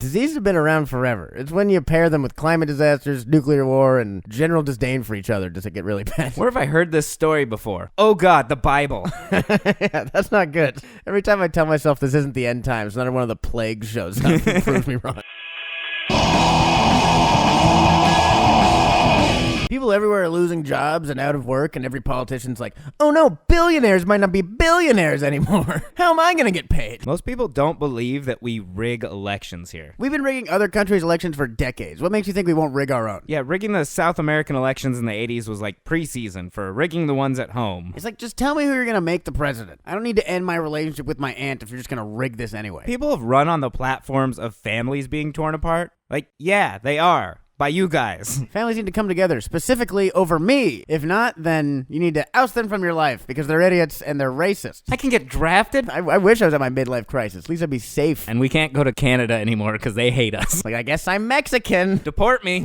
Diseases have been around forever. It's when you pair them with climate disasters, nuclear war, and general disdain for each other does it get really bad. Where have I heard this story before? Oh God, the Bible. Yeah, that's not good. Every time I tell myself this isn't the end times, another one of the plagues shows up and proves me wrong. People everywhere are losing jobs and out of work, and every politician's like, oh no, billionaires might not be billionaires anymore. How am I going to get paid? Most people don't believe that we rig elections here. We've been rigging other countries' elections for decades. What makes you think we won't rig our own? Yeah, rigging the South American elections in the 80s was like preseason for rigging the ones at home. It's like, just tell me who you're going to make the president. I don't need to end my relationship with my aunt if you're just going to rig this anyway. People have run on the platforms of families being torn apart. Like, yeah, they are. By you guys. Families need to come together, specifically over me. If not, then you need to oust them from your life because they're idiots and they're racist. I can get drafted. I wish I was at my midlife crisis. At least I'd be safe. And we can't go to Canada anymore because they hate us. Like, I guess I'm Mexican. Deport me.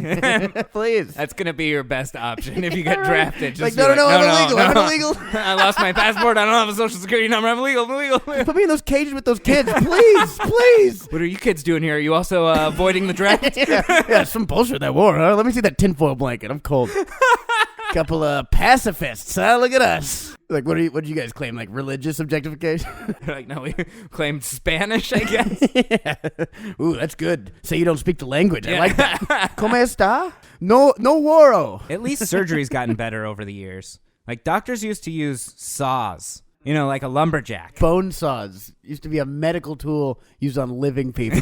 Please. That's going to be your best option if you get drafted. Just like, no, I'm illegal. I lost my passport. I don't have a social security number. I'm illegal. Put me in those cages with those kids, please. What are you kids doing here? Are you also avoiding the draft? Yeah, some bullshit. That war, huh? Let me see that tinfoil blanket. I'm cold. Couple of pacifists, huh? Look at us. Like, what do you guys claim? Like religious objectification? Like, no, we claimed Spanish, I guess. Yeah. Ooh, that's good. Say you don't speak the language. Yeah. I like that. ¿Cómo está? No waro. At least surgery's gotten better over the years. Like, doctors used to use saws. You know, like a lumberjack. Bone saws used to be a medical tool used on living people.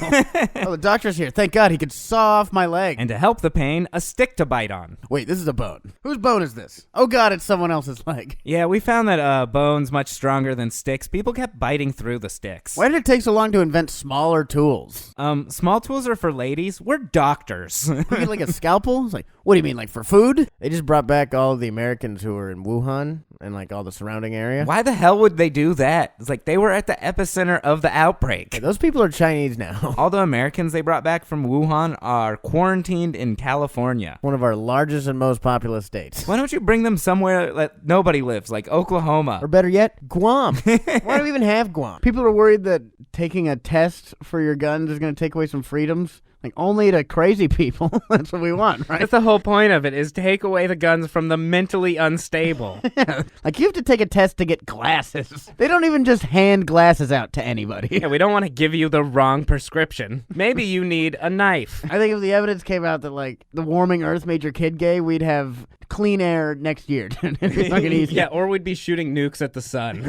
Oh, the doctor's here. Thank God he could saw off my leg. And to help the pain, a stick to bite on. Wait, this is a bone. Whose bone is this? Oh God, it's someone else's leg. Yeah, we found that bone's much stronger than sticks. People kept biting through the sticks. Why did it take so long to invent smaller tools? Small tools are for ladies. We're doctors. You get like a scalpel? It's like, what do you mean, like for food? They just brought back all of the Americans who were in Wuhan and like all the surrounding area. Why the hell would they do that? It's like they were at the epicenter of the outbreak. Hey, those people are Chinese now. All the Americans they brought back from Wuhan are quarantined in California. One of our largest and most populous states. Why don't you bring them somewhere that nobody lives, like Oklahoma? Or better yet, Guam. Why do we even have Guam? People are worried that taking a test for your guns is going to take away some freedoms. Like, only to crazy people. That's what we want, right? That's the whole point of it, is take away the guns from the mentally unstable. Yeah. Like, you have to take a test to get glasses. They don't even just hand glasses out to anybody. Yeah, we don't want to give you the wrong prescription. Maybe you need a knife. I think if the evidence came out that, like, the warming Earth made your kid gay, we'd have clean air next year. It'd be fucking easy. Yeah, or we'd be shooting nukes at the sun.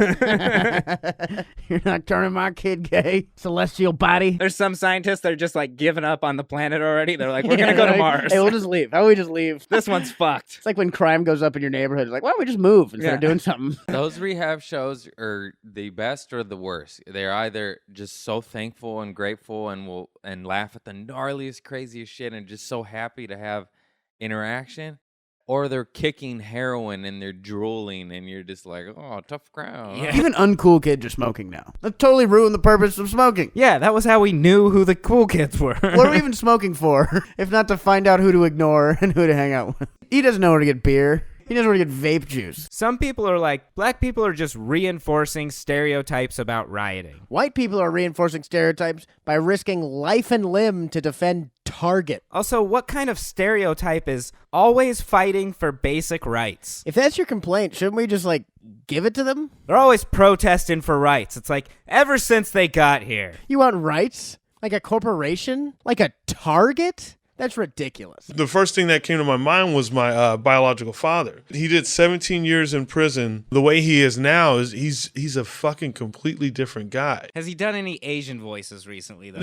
You're not turning my kid gay, celestial body. There's some scientists that are just, like, giving up on the planet already. They're like, we're going to go to Mars. Hey, we'll just leave. How about we just leave? This one's fucked. It's like when crime goes up in your neighborhood. It's like, why don't we just move instead of doing something? Those rehab shows are the best or the worst. They're either just so thankful and grateful and laugh at the gnarliest, craziest shit and just so happy to have interaction, or they're kicking heroin and they're drooling and you're just like, oh, tough crowd. Yeah. Even uncool kids are smoking now. That totally ruined the purpose of smoking. Yeah, that was how we knew who the cool kids were. What are we even smoking for, if not to find out who to ignore and who to hang out with? He doesn't know where to get beer. He knows where to get vape juice. Some people are like, black people are just reinforcing stereotypes about rioting. White people are reinforcing stereotypes by risking life and limb to defend Target. Also, what kind of stereotype is always fighting for basic rights? If that's your complaint, shouldn't we just, like, give it to them? They're always protesting for rights. It's like, ever since they got here. You want rights? Like a corporation? Like a Target? That's ridiculous. The first thing that came to my mind was my biological father. He did 17 years in prison. The way he is now is he's a fucking completely different guy. Has he done any Asian voices recently, though?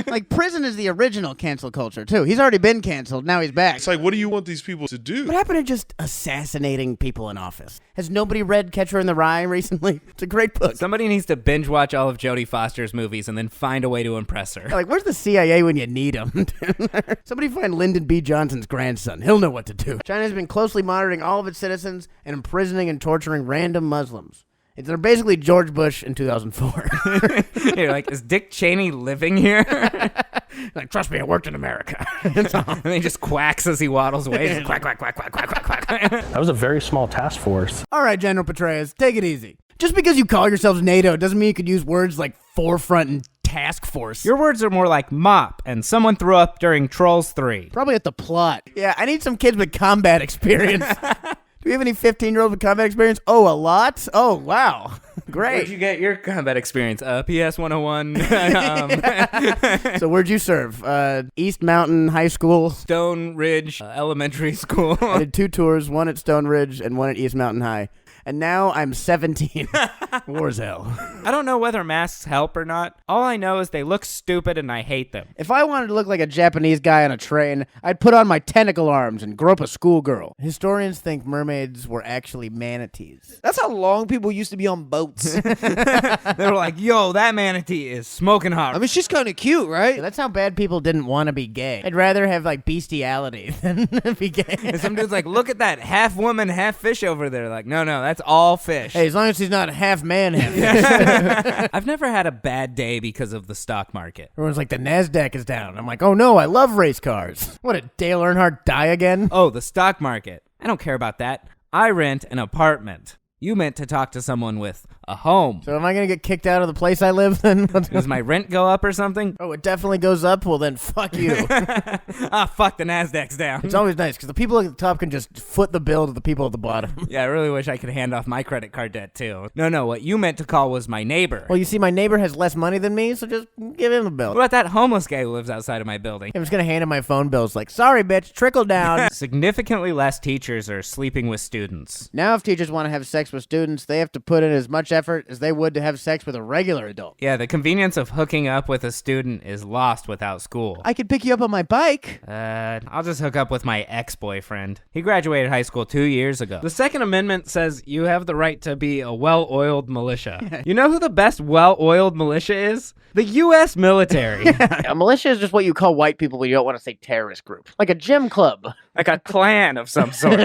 Like, prison is the original cancel culture, too. He's already been canceled. Now he's back. It's like, what do you want these people to do? What happened to just assassinating people in office? Has nobody read Catcher in the Rye recently? It's a great book. Somebody needs to binge watch all of Jodie Foster's movies and then find a way to impress her. Like, where's the CIA when you need them? Somebody find Lyndon B. Johnson's grandson. He'll know what to do. China's been closely monitoring all of its citizens and imprisoning and torturing random Muslims. They're basically George Bush in 2004. You're like, is Dick Cheney living here? Like, trust me, I worked in America. And he just quacks as he waddles away. Just quack, quack, quack, quack, quack, quack, quack. That was a very small task force. All right, General Petraeus, take it easy. Just because you call yourselves NATO doesn't mean you could use words like forefront and task force. Your words are more like mop and someone threw up during Trolls 3. Probably at the plot. Yeah, I need some kids with combat experience. Do we have any 15-year-olds with combat experience? Oh, a lot? Oh, wow. Great. Where'd you get your combat experience? PS 101. So where'd you serve? East Mountain High School. Stone Ridge Elementary School. I did 2 tours, one at Stone Ridge and one at East Mountain High. And now I'm 17. War's hell. I don't know whether masks help or not. All I know is they look stupid and I hate them. If I wanted to look like a Japanese guy on a train, I'd put on my tentacle arms and grope a schoolgirl. Historians think mermaids were actually manatees. That's how long people used to be on boats. They were like, yo, that manatee is smoking hot. I mean, she's kind of cute, right? That's how bad people didn't want to be gay. I'd rather have like bestiality than be gay. And some dude's like, look at that half woman, half fish over there. Like, no, that's all fish. Hey, as long as he's not half man, half fish. I've never had a bad day because of the stock market. Everyone's like, the NASDAQ is down. I'm like, oh no, I love race cars. What, did Dale Earnhardt die again? Oh, the stock market. I don't care about that. I rent an apartment. You meant to talk to someone with a home. So am I going to get kicked out of the place I live then? Does my rent go up or something? Oh, it definitely goes up? Well, then fuck you. Fuck, the NASDAQ's down. It's always nice because the people at the top can just foot the bill to the people at the bottom. Yeah, I really wish I could hand off my credit card debt too. No, what you meant to call was my neighbor. Well, you see, my neighbor has less money than me, so just give him the bill. What about that homeless guy who lives outside of my building? I'm just going to hand him my phone bills like, sorry, bitch, trickle down. Significantly less teachers are sleeping with students. Now if teachers want to have sex with students, they have to put in as much effort as they would to have sex with a regular adult. Yeah, the convenience of hooking up with a student is lost without school. I could pick you up on my bike. I'll just hook up with my ex-boyfriend. He graduated high school 2 years ago. The Second Amendment says you have the right to be a well-oiled militia. You know who the best well-oiled militia is? The U.S. military. A militia is just what you call white people when you don't want to say terrorist group. Like a gym club. Like a clan of some sort.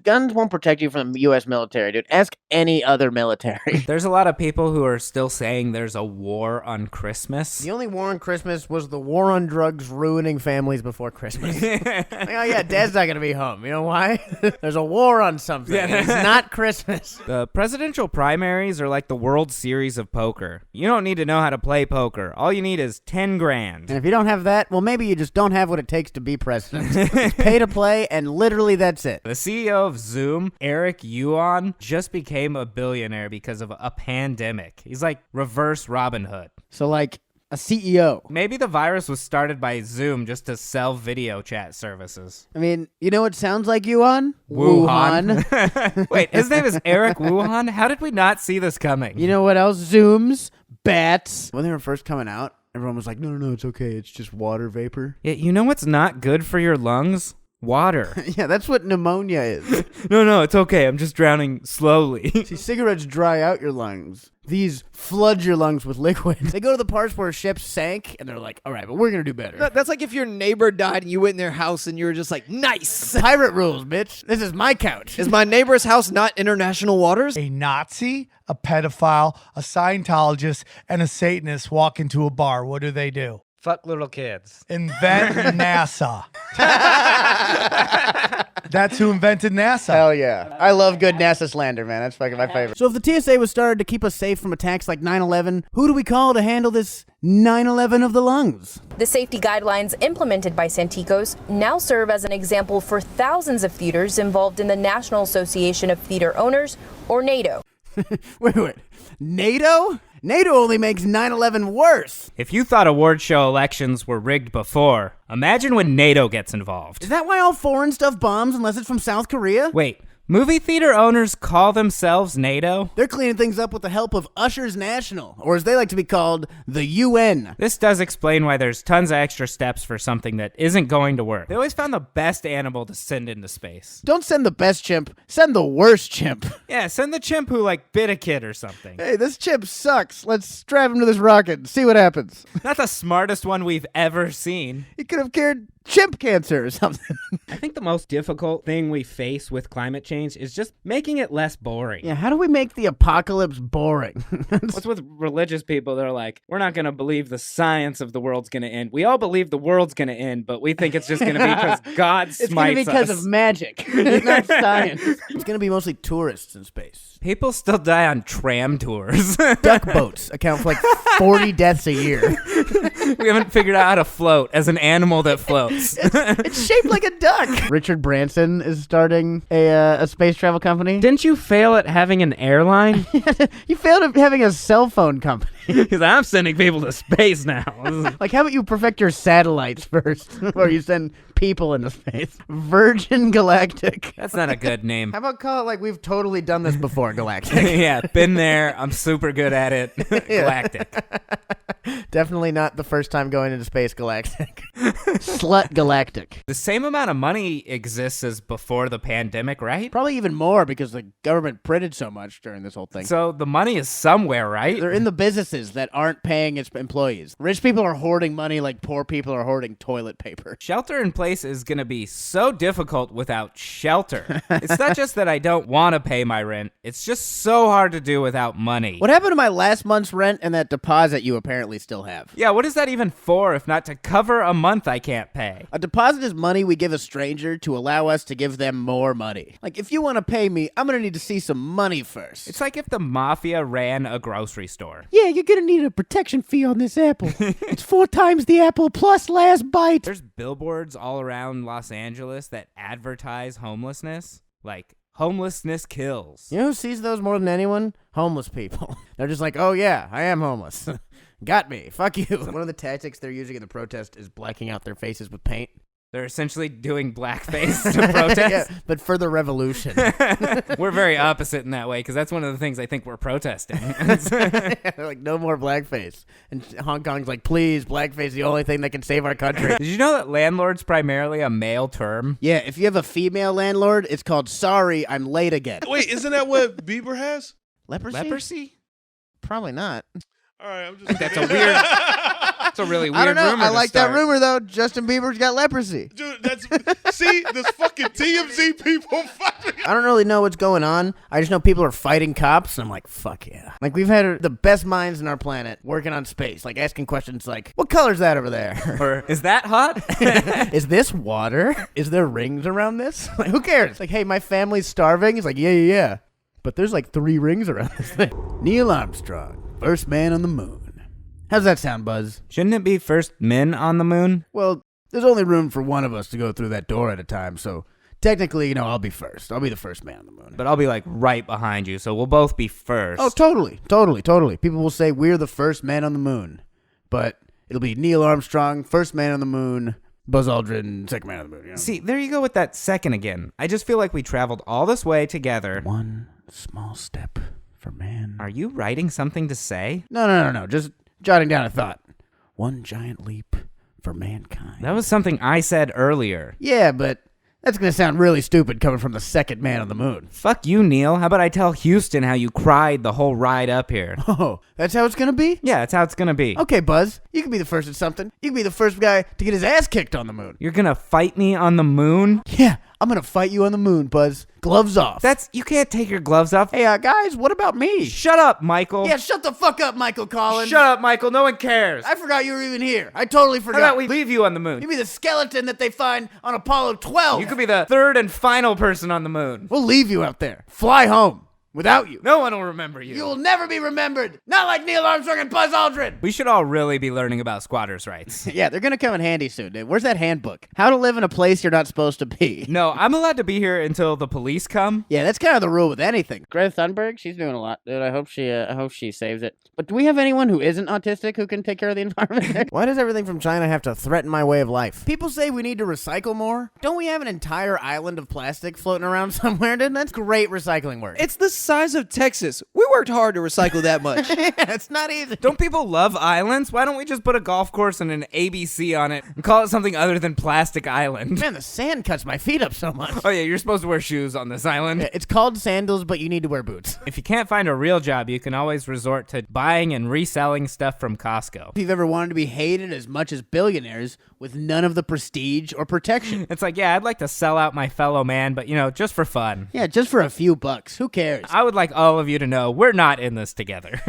Guns won't protect you from the U.S. military, dude. Ask any other military. There's a lot of people who are still saying there's a war on Christmas. The only war on Christmas was the war on drugs ruining families before Christmas. Like, oh yeah, Dad's not going to be home. You know why? There's a war on something. Yeah. It's not Christmas. The presidential primaries are like the World Series of poker. You don't need to know how to play poker. All you need is 10 grand. And if you don't have that, well, maybe you just don't have what it takes to be president. It's pay to play, and literally that's it. The CEO of Zoom, Eric Yuan, just became a billionaire because of a pandemic. He's like reverse Robin Hood. So like a CEO. Maybe the virus was started by Zoom just to sell video chat services. I mean, you know what sounds like Yuan? Wuhan. Wait, his name is Eric Wuhan? How did we not see this coming? You know what else? Zooms, bats. When they were first coming out, everyone was like, no, it's okay. It's just water vapor. Yeah, you know what's not good for your lungs? Water. Yeah, that's what pneumonia is. No, it's okay. I'm just drowning slowly. See, cigarettes dry out your lungs. These flood your lungs with liquid. They go to the parts where ships sank, and they're like, all right, but we're going to do better. That's like if your neighbor died and you went in their house and you were just like, nice. Pirate rules, bitch. This is my couch. Is my neighbor's house not international waters? A Nazi, a pedophile, a Scientologist, and a Satanist walk into a bar. What do? Fuck little kids. Invent NASA. That's who invented NASA. Hell yeah. I love good NASA slander, man. That's fucking my favorite. So if the TSA was started to keep us safe from attacks like 9/11, who do we call to handle this 9/11 of the lungs? The safety guidelines implemented by Santikos now serve as an example for thousands of theaters involved in the National Association of Theater Owners, or NATO. Wait. NATO? NATO only makes 9/11 worse. If you thought award show elections were rigged before, imagine when NATO gets involved. Is that why all foreign stuff bombs unless it's from South Korea? Wait, movie theater owners call themselves NATO? They're cleaning things up with the help of Ushers National, or as they like to be called, the UN. This does explain why there's tons of extra steps for something that isn't going to work. They always found the best animal to send into space. Don't send the best chimp, send the worst chimp. Yeah, send the chimp who, bit a kid or something. Hey, this chimp sucks. Let's strap him to this rocket and see what happens. Not the smartest one we've ever seen. He could have cured chimp cancer or something. I think the most difficult thing we face with climate change is just making it less boring. Yeah, how do we make the apocalypse boring? What's with religious people? They're like, we're not going to believe the science of the world's going to end. We all believe the world's going to end, but we think it's just going to be because God smites us. It's going to be because of magic. It's not science. It's going to be mostly tourists in space. People still die on tram tours. Duck boats account for like 40 deaths a year. We haven't figured out how to float as an animal that floats. It's shaped like a duck. Richard Branson is starting a space travel company. Didn't you fail at having an airline? You failed at having a cell phone company. Because I'm sending people to space now. Like, how about you perfect your satellites first before you send people into space? Virgin Galactic. That's not a good name. How about call it like we've totally done this before, Galactic? Yeah, been there. I'm super good at it. Galactic. Definitely not the first time going into space, Galactic. Slut Galactic. The same amount of money exists as before the pandemic, right? Probably even more because the government printed so much during this whole thing. So the money is somewhere, right? They're in the businesses that aren't paying its employees. Rich people are hoarding money like poor people are hoarding toilet paper. Shelter in place is going to be so difficult without shelter. It's not just that I don't want to pay my rent. It's just so hard to do without money. What happened to my last month's rent and that deposit you apparently still have? Yeah, what is that even for if not to cover a month I can't pay? A deposit is money we give a stranger to allow us to give them more money. Like, if you want to pay me, I'm going to need to see some money first. It's like if the mafia ran a grocery store. Yeah, you're going to need a protection fee on this apple. It's 4 times the apple plus last bite. There's billboards all around Los Angeles that advertise homelessness. Like, homelessness kills. You know who sees those more than anyone? Homeless people. They're just like, oh yeah, I am homeless. Got me. Fuck you. One of the tactics they're using in the protest is blacking out their faces with paint. They're essentially doing blackface to protest. Yeah, but for the revolution. We're very opposite in that way, because that's one of the things I think we're protesting. They're like, no more blackface. And Hong Kong's like, please, blackface is the only thing that can save our country. Did you know that landlord's primarily a male term? Yeah, if you have a female landlord, it's called sorry, I'm late again. Wait, isn't that what Bieber has? Leprosy? Leprosy? Probably not. All right, I'm just. That's a weird. That's a really weird I don't know. rumor. I to like start. that rumor, though. Justin Bieber's got leprosy. Dude, that's see this fucking TMZ people. I don't really know what's going on. I just know people are fighting cops, and I'm like, fuck yeah. Like, we've had the best minds in our planet working on space, like asking questions like, what color's that over there? Or is that hot? Is this water? Is there rings around this? Like, who cares? Like, hey, my family's starving. He's like, yeah. But there's like 3 rings around this thing. Neil Armstrong, first man on the moon. How's that sound, Buzz? Shouldn't it be first men on the moon? Well, there's only room for one of us to go through that door at a time, so technically, I'll be first. I'll be the first man on the moon. But I'll be like right behind you, so we'll both be first. Oh, totally. People will say we're the first man on the moon, but it'll be Neil Armstrong, first man on the moon, Buzz Aldrin, second man on the moon. See, there you go with that second again. I just feel like we traveled all this way together. One small step for man. Are you writing something to say? No. Just jotting down a thought. One giant leap for mankind. That was something I said earlier. Yeah, but that's going to sound really stupid coming from the second man on the moon. Fuck you, Neil. How about I tell Houston how you cried the whole ride up here? Oh, that's how it's going to be? Yeah, that's how it's gonna be. Okay, Buzz. You can be the first at something. You can be the first guy to get his ass kicked on the moon. You're gonna fight me on the moon? Yeah, I'm going to fight you on the moon, Buzz. Gloves off. You can't take your gloves off. Hey, guys, what about me? Shut up, Michael. Yeah, shut the fuck up, Michael Collins. Shut up, Michael. No one cares. I forgot you were even here. I totally How forgot. about we leave you on the moon? You be the skeleton that they find on Apollo 12. You could be the third and final person on the moon. We'll leave you out there. Fly home. Without you. No one will remember you. You will never be remembered. Not like Neil Armstrong and Buzz Aldrin. We should all really be learning about squatters' rights. Yeah, they're going to come in handy soon, dude. Where's that handbook? How to live in a place you're not supposed to be. No, I'm allowed to be here until the police come. Yeah, that's kind of the rule with anything. Greta Thunberg, she's doing a lot, dude. I hope she saves it. But do we have anyone who isn't autistic who can take care of the environment? Why does everything from China have to threaten my way of life? People say we need to recycle more. Don't we have an entire island of plastic floating around somewhere, dude? That's great recycling work. It's the size of Texas. We worked hard to recycle that much. Yeah, it's not easy. Don't people love islands? Why don't we just put a golf course and an ABC on it and call it something other than Plastic Island? Man, the sand cuts my feet up so much. Oh yeah, you're supposed to wear shoes on this island. Yeah, it's called sandals, but you need to wear boots. If you can't find a real job, you can always resort to buying and reselling stuff from Costco. If you've ever wanted to be hated as much as billionaires with none of the prestige or protection. It's like, yeah, I'd like to sell out my fellow man, but just for fun. Yeah, just for a few bucks. Who cares? I would like all of you to know we're not in this together.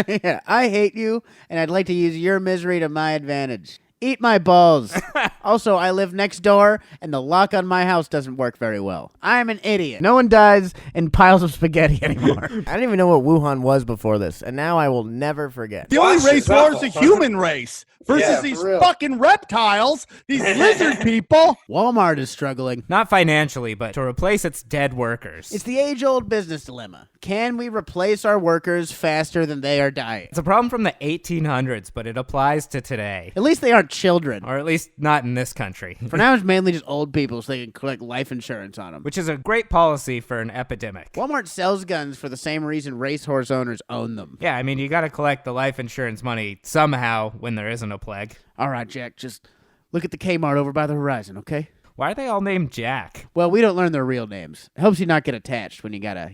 Yeah, I hate you, and I'd like to use your misery to my advantage. Eat my balls. Also, I live next door, and the lock on my house doesn't work very well. I'm an idiot. No one dies in piles of spaghetti anymore. I didn't even know what Wuhan was before this, and now I will never forget. The only race war is the human race versus these fucking reptiles, these lizard people. Walmart is struggling. Not financially, but to replace its dead workers. It's the age-old business dilemma. Can we replace our workers faster than they are dying? It's a problem from the 1800s, but it applies to today. At least they aren't children. Or at least not in this country. For now, it's mainly just old people so they can collect life insurance on them. Which is a great policy for an epidemic. Walmart sells guns for the same reason racehorse owners own them. Yeah, I mean, you gotta collect the life insurance money somehow when there isn't a plague. All right, Jack, just look at the Kmart over by the horizon, okay? Why are they all named Jack? Well, we don't learn their real names. It helps you not get attached when you gotta,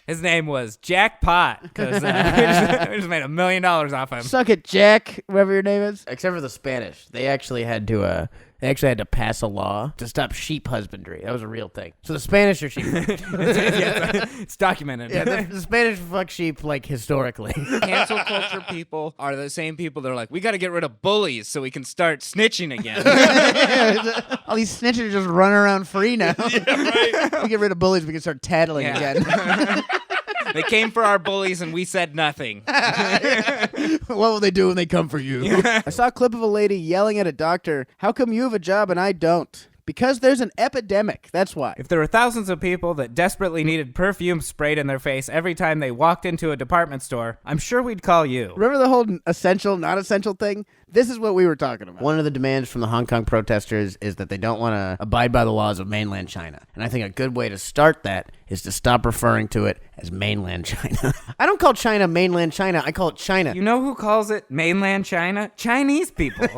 His name was Jackpot, because we just made $1 million off him. Suck it, Jack, whoever your name is. Except for the Spanish. They actually had to pass a law to stop sheep husbandry. That was a real thing. So the Spanish are sheep. It's documented. Yeah, the Spanish fuck sheep, like, historically. Cancel culture people are the same people that are like, we got to get rid of bullies so we can start snitching again. All these snitches are just running around free now. We get rid of bullies, we can start tattling again. They came for our bullies and we said nothing. What will they do when they come for you? I saw a clip of a lady yelling at a doctor, "How come you have a job and I don't?" Because there's an epidemic, that's why. If there were thousands of people that desperately needed perfume sprayed in their face every time they walked into a department store, I'm sure we'd call you. Remember the whole essential, not essential thing? This is what we were talking about. One of the demands from the Hong Kong protesters is that they don't want to abide by the laws of mainland China. And I think a good way to start that is to stop referring to it as mainland China. I don't call China mainland China, I call it China. You know who calls it mainland China? Chinese people.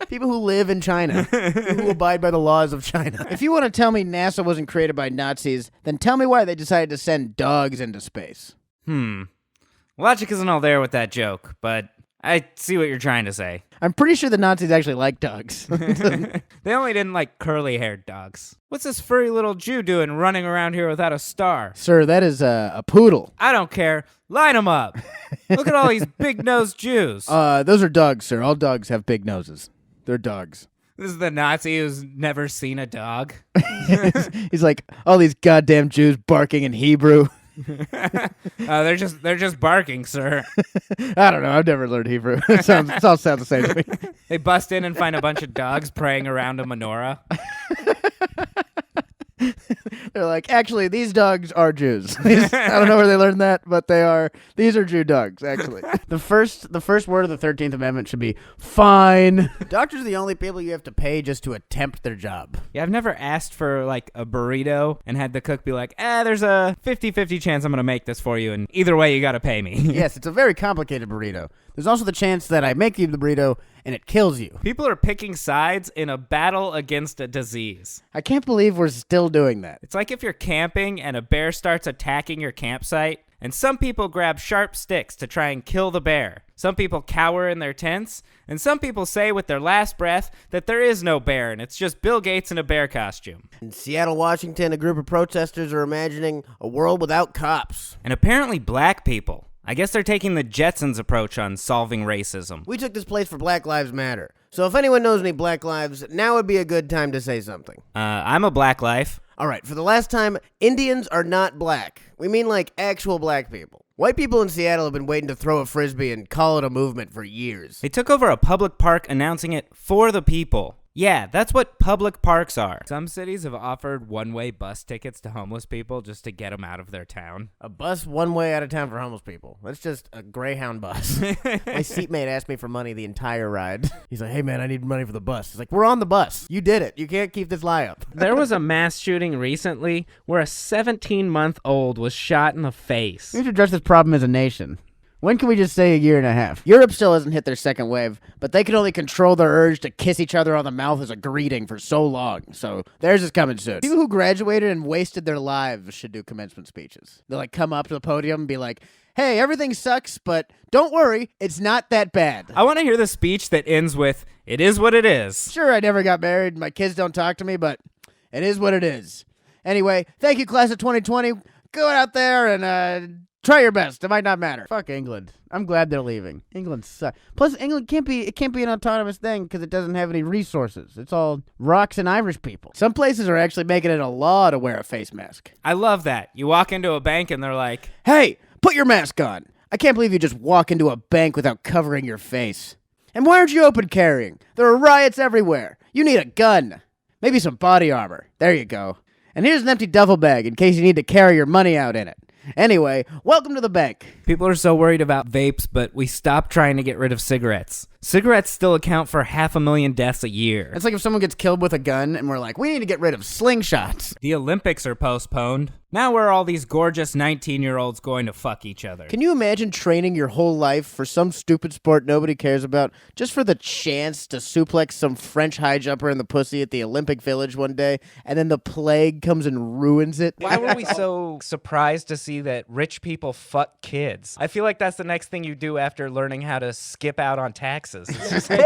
People who live in China, who abide by the laws of China. If you want to tell me NASA wasn't created by Nazis, then tell me why they decided to send dogs into space. Logic isn't all there with that joke, but I see what you're trying to say. I'm pretty sure the Nazis actually like dogs. They only didn't like curly-haired dogs. What's this furry little Jew doing running around here without a star? Sir, that is a poodle. I don't care. Line them up. Look at all these big-nosed Jews. Those are dogs, sir. All dogs have big noses. They're dogs. This is the Nazi who's never seen a dog. He's like, all these goddamn Jews barking in Hebrew. They're just barking, sir. I don't know. I've never learned Hebrew. It all sounds the same to me. They bust in and find a bunch of dogs praying around a menorah. They're like, actually, these dogs are Jews. I don't know where they learned that, but these are Jew dogs, actually. The first word of the 13th Amendment should be fine. Doctors are the only people you have to pay just to attempt their job. Yeah, I've never asked for, like, a burrito and had the cook be like, there's a 50-50 chance I'm going to make this for you, and either way, you got to pay me. Yes, it's a very complicated burrito. There's also the chance that I make you the burrito and it kills you. People are picking sides in a battle against a disease. I can't believe we're still doing that. It's like if you're camping and a bear starts attacking your campsite, and some people grab sharp sticks to try and kill the bear. Some people cower in their tents, and some people say with their last breath that there is no bear and it's just Bill Gates in a bear costume. In Seattle, Washington, a group of protesters are imagining a world without cops. And apparently black people. I guess they're taking the Jetsons approach on solving racism. We took this place for Black Lives Matter. So if anyone knows any black lives, now would be a good time to say something. I'm a black life. All right, for the last time, Indians are not black. We mean like actual black people. White people in Seattle have been waiting to throw a frisbee and call it a movement for years. They took over a public park announcing it for the people. Yeah, that's what public parks are. Some cities have offered one-way bus tickets to homeless people just to get them out of their town. A bus one way out of town for homeless people. That's just a Greyhound bus. My seatmate asked me for money the entire ride. He's like, hey man, I need money for the bus. He's like, we're on the bus. You did it. You can't keep this lie up. There was a mass shooting recently where a 17-month-old was shot in the face. We have to address this problem as a nation. When can we just say a year and a half? Europe still hasn't hit their second wave, but they can only control their urge to kiss each other on the mouth as a greeting for so long. So theirs is coming soon. People who graduated and wasted their lives should do commencement speeches. They'll like come up to the podium and be like, hey, everything sucks, but don't worry, it's not that bad. I want to hear the speech that ends with, it is what it is. Sure, I never got married, my kids don't talk to me, but it is what it is. Anyway, thank you, class of 2020. go out there and try your best. It might not matter. Fuck England. I'm glad they're leaving. England sucks. Plus, England can't be an autonomous thing because it doesn't have any resources. It's all rocks and Irish people. Some places are actually making it a law to wear a face mask. I love that. You walk into a bank and they're like, Hey, put your mask on. I can't believe you just walk into a bank without covering your face. And why aren't you open carrying? There are riots everywhere. You need a gun. Maybe some body armor. There you go. And here's an empty duffel bag in case you need to carry your money out in it. Anyway, welcome to the bank. people are so worried about vapes, but we stopped trying to get rid of cigarettes. Cigarettes still account for 500,000 deaths a year. It's like if someone gets killed with a gun and we're like, we need to get rid of slingshots. The Olympics are postponed. Now where are all these gorgeous 19-year-olds going to fuck each other? Can you imagine training your whole life for some stupid sport nobody cares about just for the chance to suplex some French high jumper in the pussy at the Olympic Village one day, and then the plague comes and ruins it? Why were we so surprised to see that rich people fuck kids? I feel like that's the next thing you do after learning how to skip out on taxes. You're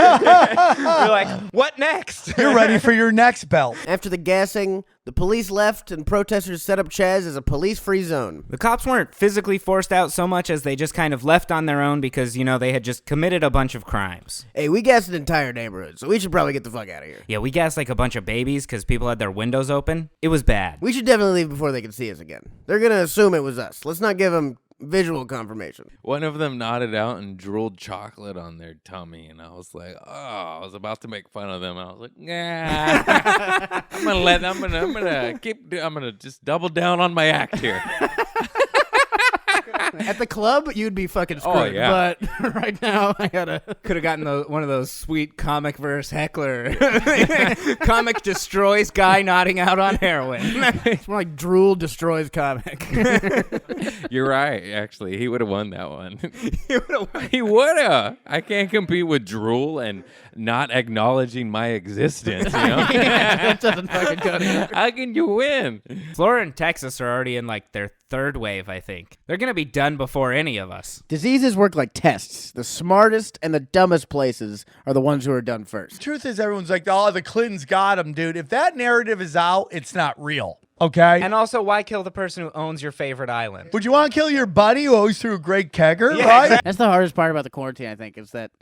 like, what next? You're ready for your next belt. After the gassing, the police left and protesters set up Chaz as a police-free zone. The cops weren't physically forced out so much as they just kind of left on their own because, you know, they had just committed a bunch of crimes. Hey, we gassed an entire neighborhood, so we should probably get the fuck out of here. Yeah, we gassed like a bunch of babies because people had their windows open. It was bad. We should definitely leave before they can see us again. They're gonna assume it was us. Let's not give them visual confirmation. One of them nodded out and drooled chocolate on their tummy, and I was like, "Oh!" I was about to make fun of them, and I was like, "Nah, I'm gonna just double down on my act here." At the club, you'd be fucking screwed. Oh, yeah. But right now, I gotta. Could have gotten one of those sweet comic verse heckler. Comic destroys guy nodding out on heroin. It's more like drool destroys comic. You're right. Actually, he would have won that one. He would have. I can't compete with drool and not acknowledging my existence. You know? That doesn't fucking cut it. How can you win? Florida and Texas are already in like their third wave, I think. They're going to be done before any of us. Diseases work like tests. The smartest and the dumbest places are the ones who are done first. Truth is, everyone's like, oh, the Clintons got him, dude. If that narrative is out, it's not real. Okay? And also, why kill the person who owns your favorite island? Would you want to kill your buddy who always threw a great kegger, Yeah, right? exactly. That's the hardest part about the quarantine, I think, is that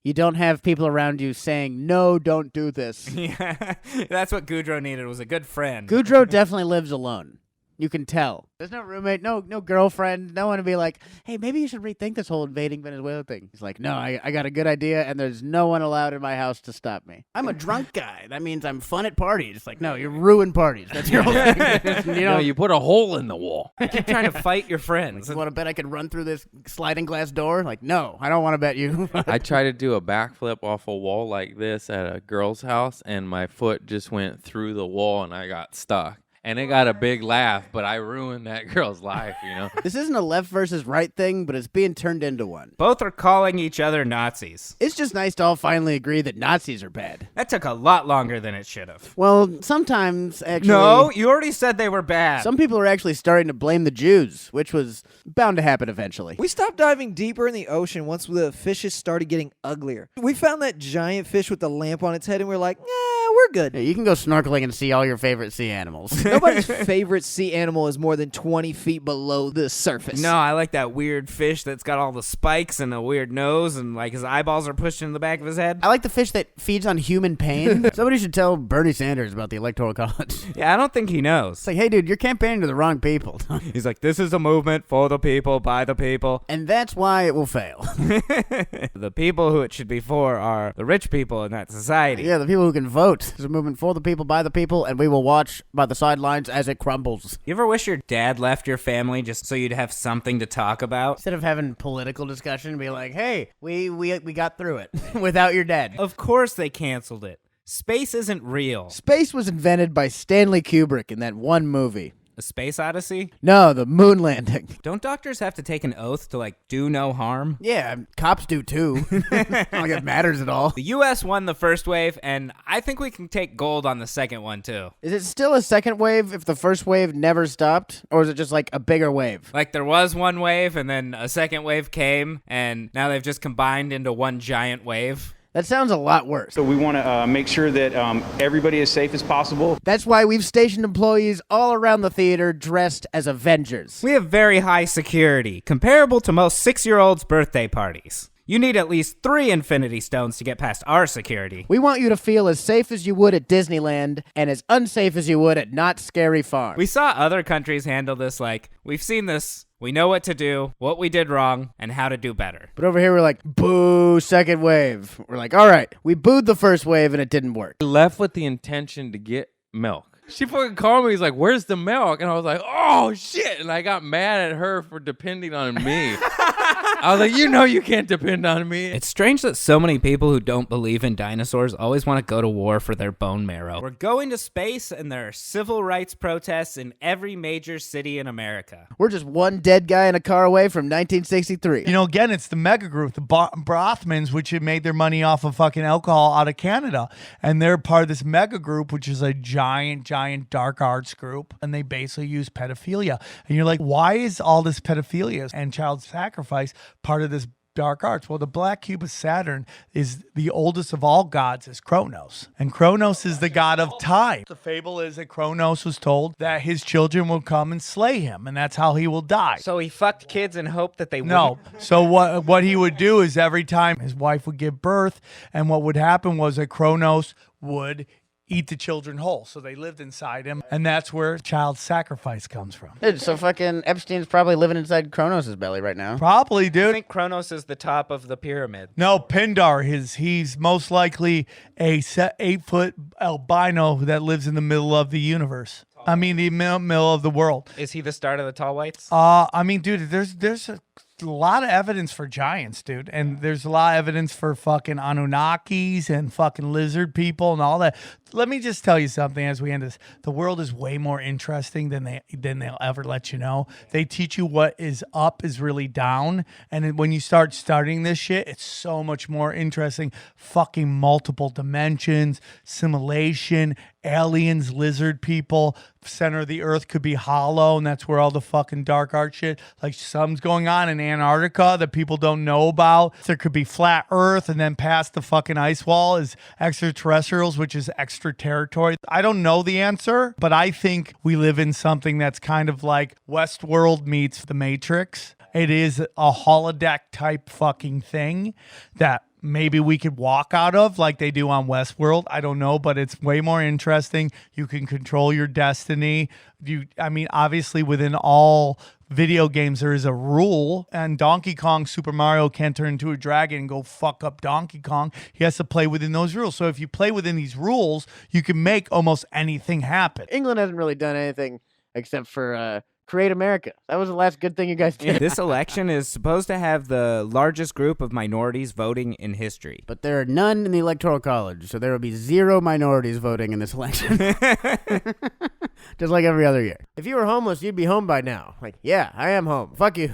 you don't have people around you saying, no, don't do this. Yeah, that's what Goudreau needed, was a good friend. Goudreau definitely lives alone. You can tell. There's no roommate, no girlfriend, no one to be like, hey, maybe you should rethink this whole invading Venezuela thing. He's like, no, I got a good idea, and there's no one allowed in my house to stop me. I'm a drunk guy. That means I'm fun at parties. It's like, no, you ruin parties. That's your whole thing. You put a hole in the wall. Keep trying to fight your friends. You want to bet I could run through this sliding glass door? Like, no, I don't want to bet you. I tried to do a backflip off a wall like this at a girl's house, and my foot just went through the wall, and I got stuck. And it got a big laugh, but I ruined that girl's life, you know? This isn't a left versus right thing, but it's being turned into one. Both are calling each other Nazis. It's just nice to all finally agree that Nazis are bad. That took a lot longer than it should have. Well, sometimes, actually... No, you already said they were bad. Some people are actually starting to blame the Jews, which was bound to happen eventually. We stopped diving deeper in the ocean once the fishes started getting uglier. We found that giant fish with the lamp on its head, and we're like, we're good. Yeah, you can go snorkeling and see all your favorite sea animals. Nobody's favorite sea animal is more than 20 feet below the surface. No, I like that weird fish that's got all the spikes and a weird nose and like his eyeballs are pushed in the back of his head. I like the fish that feeds on human pain. Somebody should tell Bernie Sanders about the Electoral College. Yeah, I don't think he knows. It's like, hey, dude, you're campaigning to the wrong people. He's like, this is a movement for the people, by the people. And that's why it will fail. The people who it should be for are the rich people in that society. Yeah, the people who can vote. It's a movement for the people, by the people, and we will watch by the sidelines as it crumbles. You ever wish your dad left your family just so you'd have something to talk about? Instead of having political discussion, be like, hey, we got through it without your dad. Of course they canceled it. Space isn't real. Space was invented by Stanley Kubrick in that one movie. A space odyssey? No, the moon landing. Don't doctors have to take an oath to, like, do no harm? Yeah, cops do too. Not like it matters at all. The U.S. won the first wave, and I think we can take gold on the second one, too. Is it still a second wave if the first wave never stopped? Or is it just like a bigger wave? Like, there was one wave, and then a second wave came, and now they've just combined into one giant wave. That sounds a lot worse. So we want to make sure that everybody is safe as possible. That's why we've stationed employees all around the theater dressed as Avengers. We have very high security, comparable to most 6-year-olds' birthday parties. You need at least 3 Infinity Stones to get past our security. We want you to feel as safe as you would at Disneyland and as unsafe as you would at Not Scary Farm. We saw other countries handle this like, we've seen this, we know what to do, what we did wrong, and how to do better. But over here, we're like, boo, second wave. We're like, all right, we booed the first wave and it didn't work. I left with the intention to get milk. She fucking called me. He's like, where's the milk? And I was like, oh, shit. And I got mad at her for depending on me. I was like, you know you can't depend on me. It's strange that so many people who don't believe in dinosaurs always want to go to war for their bone marrow. We're going to space, and there are civil rights protests in every major city in America. We're just one dead guy in a car away from 1963. You know, again, it's the mega group, the Brothmans, which have made their money off of fucking alcohol out of Canada. And they're part of this mega group, which is a giant dark arts group. And they basically use pedophilia. And you're like, why is all this pedophilia and child sacrifice part of this dark arts? Well, the black cube of Saturn is the oldest of all gods, is Kronos. And Kronos is the god of time. The fable is that Kronos was told that his children will come and slay him, and that's how he will die. So he fucked kids and hoped that they wouldn't? No. So what he would do is every time his wife would give birth, and what would happen was that Kronos would eat the children whole. So they lived inside him, and that's where child sacrifice comes from. Dude, so fucking Epstein's probably living inside Kronos' belly right now. Probably, I dude. think Kronos is the top of the pyramid. No, Pindar, he's most likely a 8-foot albino that lives in the middle of the universe. I mean, the middle of the world. Is he the start of the tall whites? I mean, dude, there's a lot of evidence for giants, dude. And there's a lot of evidence for fucking Anunnakis and fucking lizard people and all that. Let me just tell you something as we end this. The world is way more interesting than they'll ever let you know. They teach you what is up is really down. And when you start studying this shit, it's so much more interesting. Fucking multiple dimensions, simulation, aliens, lizard people, center of the earth could be hollow, and that's where all the fucking dark art shit, like something's going on in Antarctica that people don't know about. There could be flat earth, and then past the fucking ice wall is extraterrestrials, which is extra territory. I don't know the answer, but I think we live in something that's kind of like Westworld meets the Matrix. It is a holodeck type fucking thing that maybe we could walk out of like they do on Westworld. I don't know, but it's way more interesting. You can control your destiny. Obviously within all video games, there is a rule, and Donkey Kong Super Mario can't turn into a dragon and go fuck up Donkey Kong. He has to play within those rules. So if you play within these rules, you can make almost anything happen. England hasn't really done anything except for create America. That was the last good thing you guys did. This election is supposed to have the largest group of minorities voting in history. But there are none in the Electoral College, so there will be 0 minorities voting in this election. Just like every other year. If you were homeless, you'd be home by now. Like, yeah, I am home. Fuck you.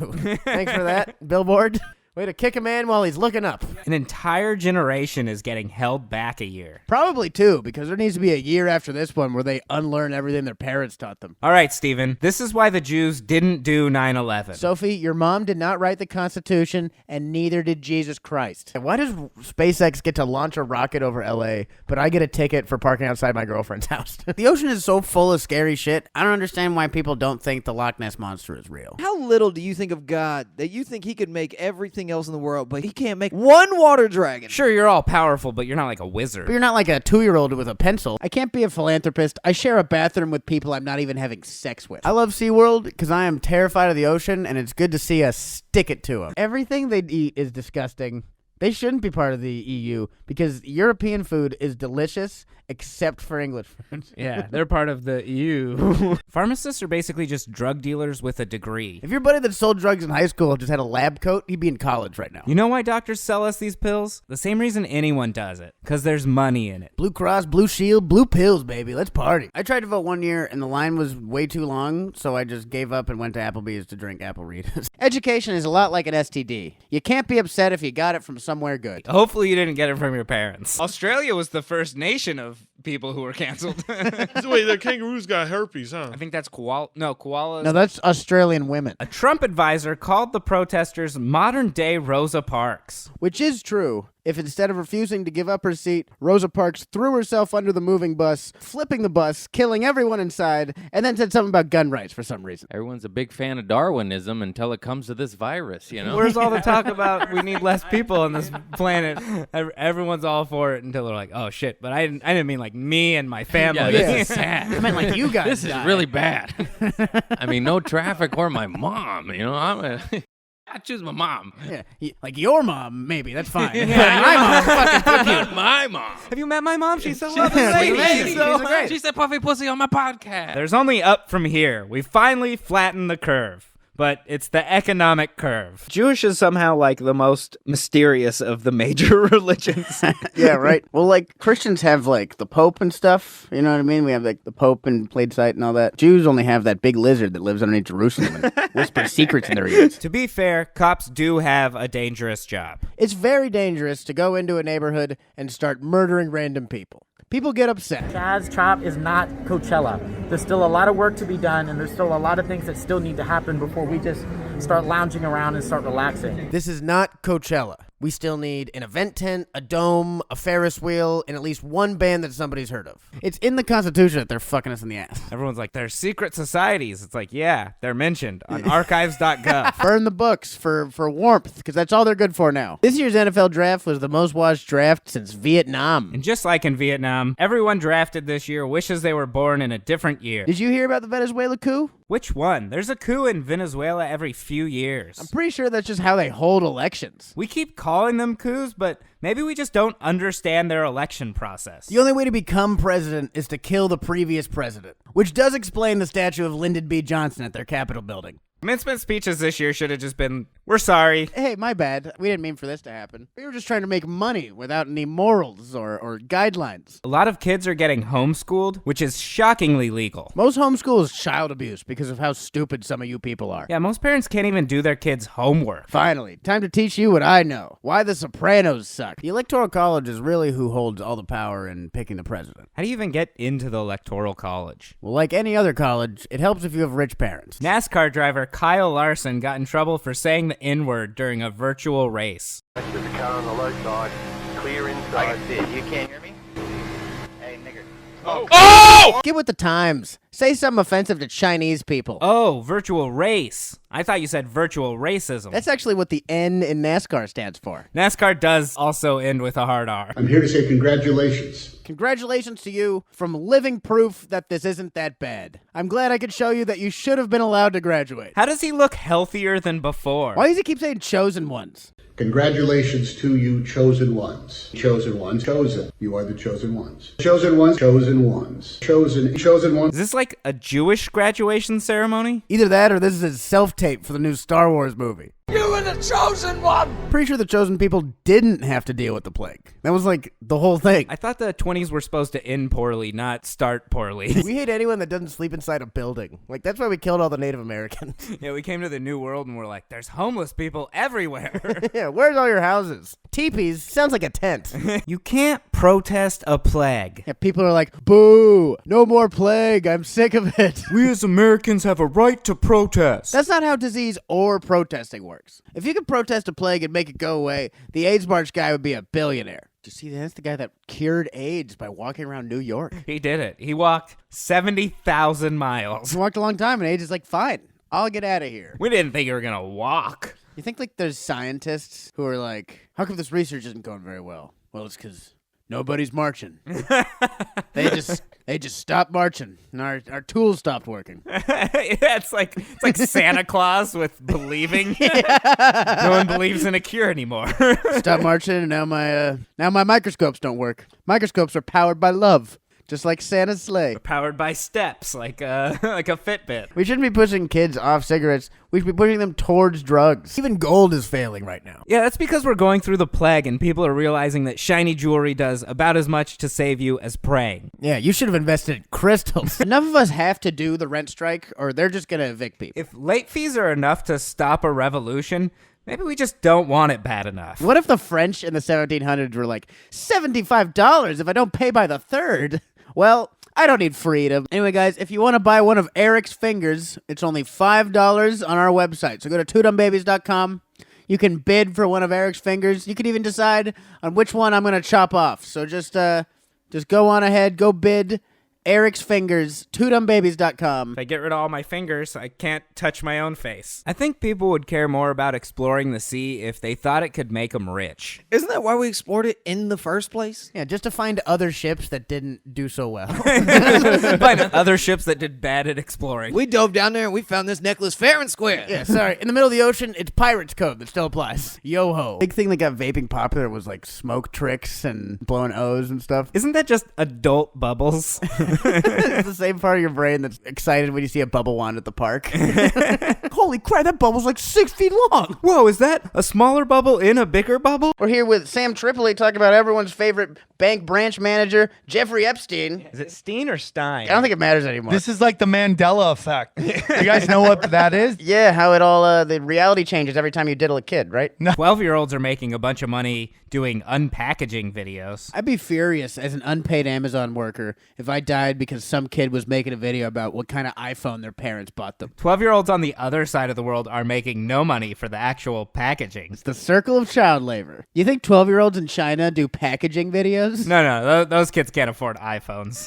Thanks for that, billboard. Way to kick a man while he's looking up. An entire generation is getting held back a year. Probably 2, because there needs to be a year after this one where they unlearn everything their parents taught them. All right, Steven, this is why the Jews didn't do 9/11. Sophie, your mom did not write the Constitution, and neither did Jesus Christ. And why does SpaceX get to launch a rocket over LA, but I get a ticket for parking outside my girlfriend's house? The ocean is so full of scary shit. I don't understand why people don't think the Loch Ness Monster is real. How little do you think of God that you think he could make everything else in the world, but he can't make one water dragon? Sure, you're all powerful, but you're not like a wizard. But you're not like a 2-year-old with a pencil. I can't be a philanthropist. I share a bathroom with people I'm not even having sex with. I love SeaWorld because I am terrified of the ocean, and it's good to see us stick it to them. Everything they eat is disgusting. They shouldn't be part of the EU because European food is delicious except for English food. Yeah, they're part of the EU. Pharmacists are basically just drug dealers with a degree. If your buddy that sold drugs in high school just had a lab coat, he'd be in college right now. You know why doctors sell us these pills? The same reason anyone does it. Because there's money in it. Blue Cross, Blue Shield, blue pills, baby. Let's party. I tried to vote one year and the line was way too long, so I just gave up and went to Applebee's to drink apple Ritas. Education is a lot like an STD. You can't be upset if you got it from somewhere good. Hopefully you didn't get it from your parents. Australia was the first nation of people who were canceled. Wait, the kangaroos got herpes, huh? I think that's koalas. No, that's Australian women. A Trump advisor called the protesters modern-day Rosa Parks. Which is true. if instead of refusing to give up her seat, Rosa Parks threw herself under the moving bus, flipping the bus, killing everyone inside, and then said something about gun rights for some reason. Everyone's a big fan of Darwinism until it comes to this virus, you know? Where's all the talk about we need less people on this planet? Everyone's all for it until they're like, oh shit, but I didn't mean like me and my family. Yeah, this is sad. I meant like you guys This is died. really bad. I mean, no traffic or my mom, you know? I choose my mom. Yeah, like your mom, maybe. That's fine. My mom. Fucking not my mom. Have you met my mom? She's so lovely. She's so great. She said puffy pussy on my podcast. There's only up from here. We finally flattened the curve. But it's the economic curve. Jewish is somehow like the most mysterious of the major religions. Yeah, right. Well, like Christians have like the Pope and stuff. You know what I mean? We have like the Pope and plain sight and all that. Jews only have that big lizard that lives underneath Jerusalem and whispers secrets in their ears. To be fair, cops do have a dangerous job. It's very dangerous to go into a neighborhood and start murdering random people. People get upset. Jazz Chop is not Coachella. There's still a lot of work to be done, and there's still a lot of things that still need to happen before we just start lounging around and start relaxing. This is not Coachella. We still need an event tent, a dome, a Ferris wheel, and at least one band that somebody's heard of. It's in the Constitution that they're fucking us in the ass. Everyone's like, there's secret societies. It's like, yeah, they're mentioned on archives.gov. Burn the books for warmth, because that's all they're good for now. This year's NFL draft was the most watched draft since Vietnam. And just like in Vietnam, everyone drafted this year wishes they were born in a different year. Did you hear about the Venezuela coup? Which one? There's a coup in Venezuela every few years. I'm pretty sure that's just how they hold elections. We keep calling them coups, but maybe we just don't understand their election process. The only way to become president is to kill the previous president, which does explain the statue of Lyndon B. Johnson at their Capitol building. Commencement speeches this year should have just been, we're sorry. Hey, my bad. We didn't mean for this to happen. We were just trying to make money without any morals or guidelines. A lot of kids are getting homeschooled, which is shockingly legal. Most homeschool is child abuse because of how stupid some of you people are. Yeah, most parents can't even do their kids' homework. Finally, time to teach you what I know. Why the Sopranos suck. The Electoral College is really who holds all the power in picking the president. How do you even get into the Electoral College? Well, like any other college, it helps if you have rich parents. NASCAR driver Kyle Larson got in trouble for saying the N-word during a virtual race. There's a car on the low side, clear inside. I can see it. You can't hear me? Hey, nigger. Oh! Get with the times. Say something offensive to Chinese people. Oh, virtual race. I thought you said virtual racism. That's actually what the N in NASCAR stands for. NASCAR does also end with a hard R. I'm here to say congratulations. Congratulations to you from living proof that this isn't that bad. I'm glad I could show you that you should have been allowed to graduate. How does he look healthier than before? Why does he keep saying chosen ones? Congratulations to you, chosen ones. Chosen ones, chosen. You are the chosen ones. Chosen ones, chosen ones. Chosen ones. Is this like a Jewish graduation ceremony? Either that or this is his self-tape for the new Star Wars movie. You were the chosen one! Pretty sure the chosen people didn't have to deal with the plague. That was like the whole thing. I thought the 20s were supposed to end poorly, not start poorly. We hate anyone that doesn't sleep inside a building. Like, that's why we killed all the Native Americans. Yeah, we came to the New World and we're like, there's homeless people everywhere. Yeah, where's all your houses? Teepees sounds like a tent. You can't protest a plague. Yeah, people are like, boo, no more plague, I'm sick of it. We as Americans have a right to protest. That's not how disease or protesting works. If you could protest a plague and make it go away, the AIDS March guy would be a billionaire. You see, that's the guy that cured AIDS by walking around New York. He did it. He walked 70,000 miles. He walked a long time, and AIDS is like, fine, I'll get out of here. We didn't think you were going to walk. You think, like, there's scientists who are like, how come this research isn't going very well? Well, it's because nobody's marching. They just stopped marching, and our tools stopped working. Yeah, it's like Santa Claus with believing. No one believes in a cure anymore. Stop marching, and now my microscopes don't work. Microscopes are powered by love. Just like Santa's sleigh. Powered by steps, like a Fitbit. We shouldn't be pushing kids off cigarettes. We should be pushing them towards drugs. Even gold is failing right now. Yeah, that's because we're going through the plague and people are realizing that shiny jewelry does about as much to save you as praying. Yeah, you should have invested in crystals. Enough of us have to do the rent strike or they're just going to evict people. If late fees are enough to stop a revolution, maybe we just don't want it bad enough. What if the French in the 1700s were like, $75 if I don't pay by the 3rd? Well, I don't need freedom. Anyway, guys, if you want to buy one of Eric's fingers, it's only $5 on our website. So go to twodumbbabies.com. You can bid for one of Eric's fingers. You can even decide on which one I'm going to chop off. So just go on ahead, go bid. Eric's Fingers, twodumbbabies.com. If I get rid of all my fingers, I can't touch my own face. I think people would care more about exploring the sea if they thought it could make them rich. Isn't that why we explored it in the first place? Yeah, just to find other ships that didn't do so well. Find other ships that did bad at exploring. We dove down there and we found this necklace fair and square. Yeah, sorry. In the middle of the ocean, it's pirates code that still applies. Yo-ho. Big thing that got vaping popular was like smoke tricks and blowing O's and stuff. Isn't that just adult bubbles? It's the same part of your brain that's excited when you see a bubble wand at the park. Holy crap, that bubble's like 6 feet long. Whoa, is that a smaller bubble in a bigger bubble? We're here with Sam Tripoli talking about everyone's favorite bank branch manager, Jeffrey Epstein. Is it Steen or Stein? I don't think it matters anymore. This is like the Mandela effect. You guys know what that is? Yeah, how it all, the reality changes every time you diddle a kid, right? No. 12-year-olds are making a bunch of money doing unpackaging videos. I'd be furious as an unpaid Amazon worker if I died because some kid was making a video about what kind of iPhone their parents bought them. 12-year-olds on the other side of the world are making no money for the actual packaging. It's the circle of child labor. You think 12-year-olds in China do packaging videos? No, those kids can't afford iPhones.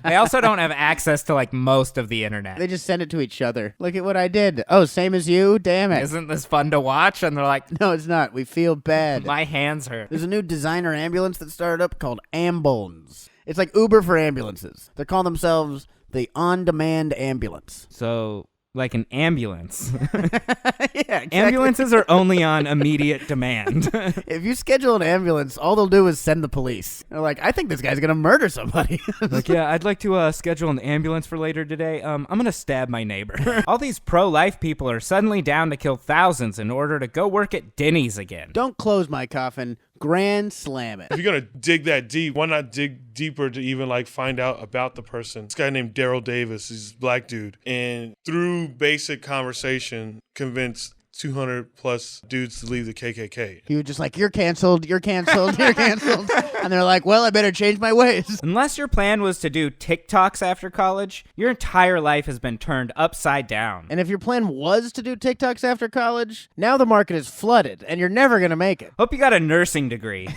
They also don't have access to like most of the internet. They just send it to each other. Look at what I did. Oh, same as you? Damn it. Isn't this fun to watch? And they're like, no, it's not. We feel bad. My hands hurt. There's a new designer ambulance that started up called Ambulance. It's like Uber for ambulances. They're calling themselves the on-demand ambulance. So, like an ambulance. Yeah, exactly. Ambulances are only on immediate demand. If you schedule an ambulance, all they'll do is send the police. They're like, I think this guy's going to murder somebody. Like, yeah, I'd like to schedule an ambulance for later today. I'm going to stab my neighbor. All these pro-life people are suddenly down to kill thousands in order to go work at Denny's again. Don't close my coffin. Grand slam it. If you're going to dig that deep, why not dig deeper to even like find out about the person? This guy named Daryl Davis, he's a black dude. And through basic conversation, convinced 200 plus dudes to leave the KKK. He was just like, you're canceled, you're canceled, you're canceled. And they're like, well, I better change my ways. Unless your plan was to do TikToks after college, your entire life has been turned upside down. And if your plan was to do TikToks after college, now the market is flooded and you're never going to make it. Hope you got a nursing degree.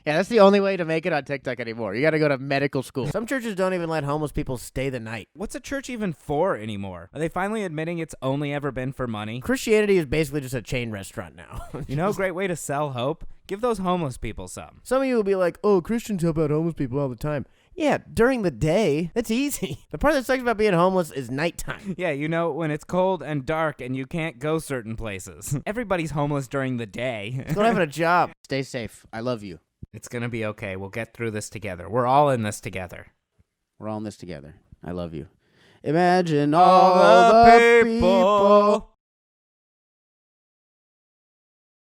Yeah, that's the only way to make it on TikTok anymore. You got to go to medical school. Some churches don't even let homeless people stay the night. What's a church even for anymore? Are they finally admitting it's only ever been for money? Christianity is basically just a chain restaurant now. You know, a great way to sell hope? Give those homeless people some. Some of you will be like, oh, Christians help out homeless people all the time. Yeah, during the day. That's easy. The part that sucks about being homeless is nighttime. Yeah, you know, when it's cold and dark and you can't go certain places. Everybody's homeless during the day. It's not having a job. Stay safe. I love you. It's gonna be okay. We'll get through this together. We're all in this together. We're all in this together. I love you. Imagine all the people